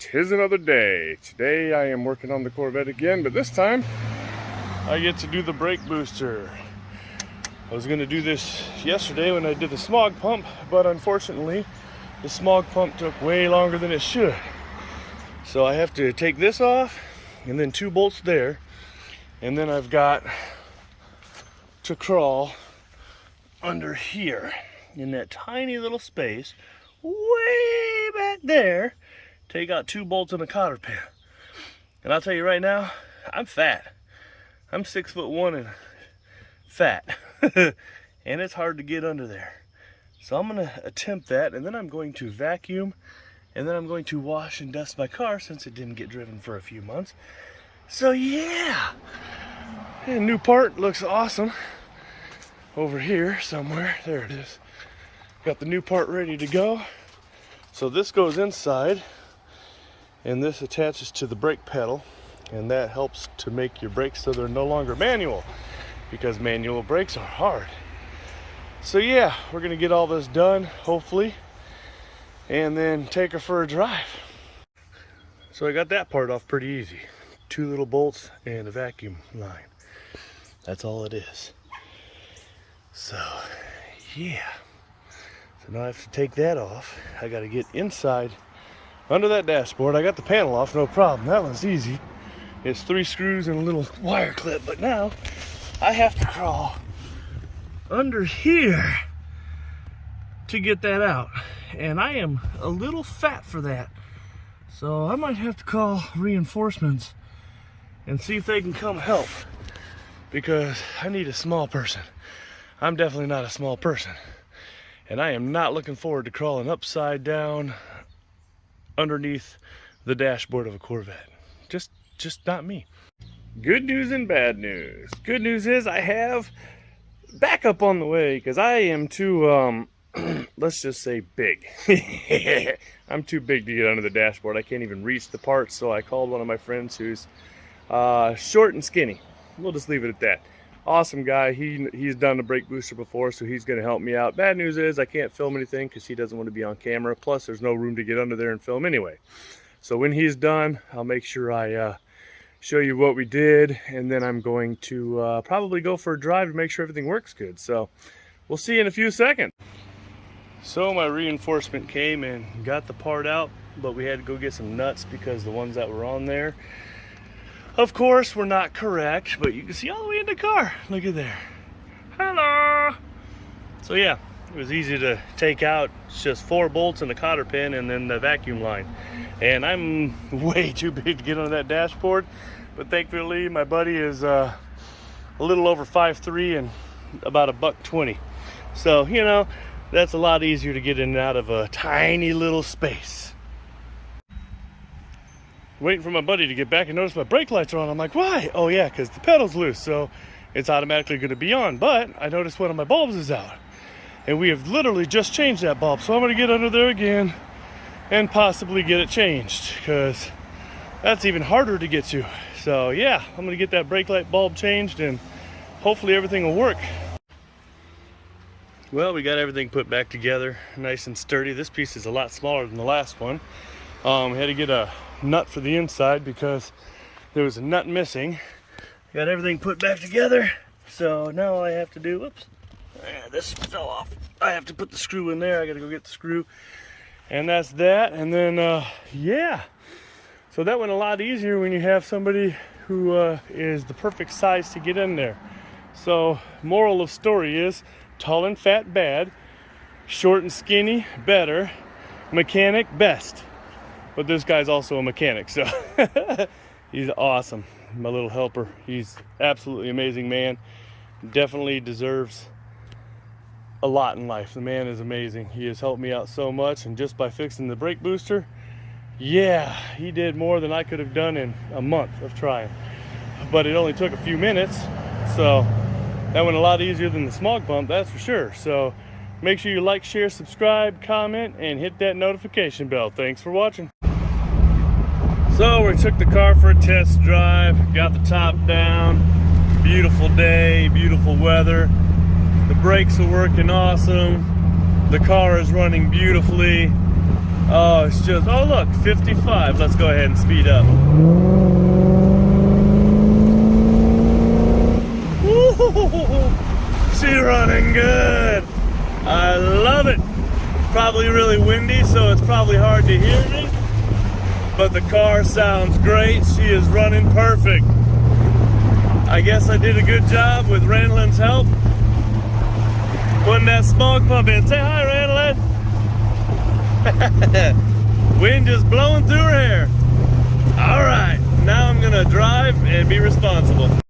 'Tis another day. Today I am working on the Corvette again, but this time I get to do the brake booster. I was going to do this yesterday when I did the smog pump, but unfortunately the smog pump took way longer than it should. So I have to take this off and then 2 bolts there, and then I've got to crawl under here in that tiny little space way back there, take out 2 bolts and a cotter pin. And I'll tell you right now, I'm fat. I'm 6'1" and fat. And it's hard to get under there. So I'm gonna attempt that, and then I'm going to vacuum, and then I'm going to wash and dust my car since it didn't get driven for a few months. So yeah, and new part looks awesome. Over here somewhere, there it is. Got the new part ready to go. So this goes inside, and this attaches to the brake pedal, and that helps to make your brakes so they're no longer manual, because manual brakes are hard. So yeah, we're gonna get all this done, hopefully, and then take her for a drive. So I got that part off pretty easy. 2 little bolts and a vacuum line. That's all it is. So yeah, so now I have to take that off. I got to get inside under that dashboard. I got the panel off, no problem. That one's easy. It's 3 screws and a little wire clip, but now I have to crawl under here to get that out, and I am a little fat for that, so I might have to call reinforcements and see if they can come help, because I need a small person. I'm definitely not a small person, and I am not looking forward to crawling upside down underneath the dashboard of a Corvette. Just not me. Good news and bad news. Good news is I have backup on the way, because I am too let's just say big. I'm too big to get under the dashboard. I can't even reach the parts, so I called one of my friends who's short and skinny. We'll just leave it at that. Awesome guy. He's done the brake booster before, so he's going to help me out. Bad news is I can't film anything because he doesn't want to be on camera. Plus, there's no room to get under there and film anyway. So when he's done, I'll make sure I show you what we did, and then I'm going to probably go for a drive to make sure everything works good. So we'll see you in a few seconds. So my reinforcement came and got the part out, but we had to go get some nuts because the ones that were on there, of course, were not correct, but you can see all the way in the car. Look at there. Hello. So yeah, it was easy to take out. It's just 4 bolts and a cotter pin and then the vacuum line. And I'm way too big to get on that dashboard, but thankfully my buddy is a little over 5'3" and about $120. So, you know, that's a lot easier to get in and out of a tiny little space. Waiting for my buddy to get back and notice my brake lights are on. I'm like, why? Oh yeah, because the pedal's loose, so it's automatically going to be on. But I noticed one of my bulbs is out, and we have literally just changed that bulb. So I'm going to get under there again and possibly get it changed, because that's even harder to get to. So yeah, I'm going to get that brake light bulb changed, and hopefully everything will work. Well, we got everything put back together nice and sturdy. This piece is a lot smaller than the last one. We had to get a nut for the inside because there was a nut missing. Got everything put back together, so now all I have to do, whoops, this fell off. I have to put the screw in there. I gotta go get the screw, and that's that. And then yeah, so that went a lot easier when you have somebody who is the perfect size to get in there. So moral of story is, tall and fat bad, short and skinny better, mechanic best. But this guy's also a mechanic, so he's awesome. My little helper. He's absolutely amazing man. Definitely deserves a lot in life. The man is amazing. He has helped me out so much, and just by fixing the brake booster, yeah, he did more than I could have done in a month of trying. But it only took a few minutes, so that went a lot easier than the smog pump, that's for sure. So make sure you like, share, subscribe, comment, and hit that notification bell. Thanks for watching. So we took the car for a test drive, got the top down. Beautiful day, beautiful weather. The brakes are working awesome. The car is running beautifully. Oh, it's just, oh look, 55. Let's go ahead and speed up. Woo-hoo-hoo-hoo. She's running good. I love it. Probably really windy, so it's probably hard to hear me. But the car sounds great. She is running perfect. I guess I did a good job with Randlin's help putting that smog pump in. Say hi, Randlin. Wind just blowing through her hair. All right, now I'm gonna drive and be responsible.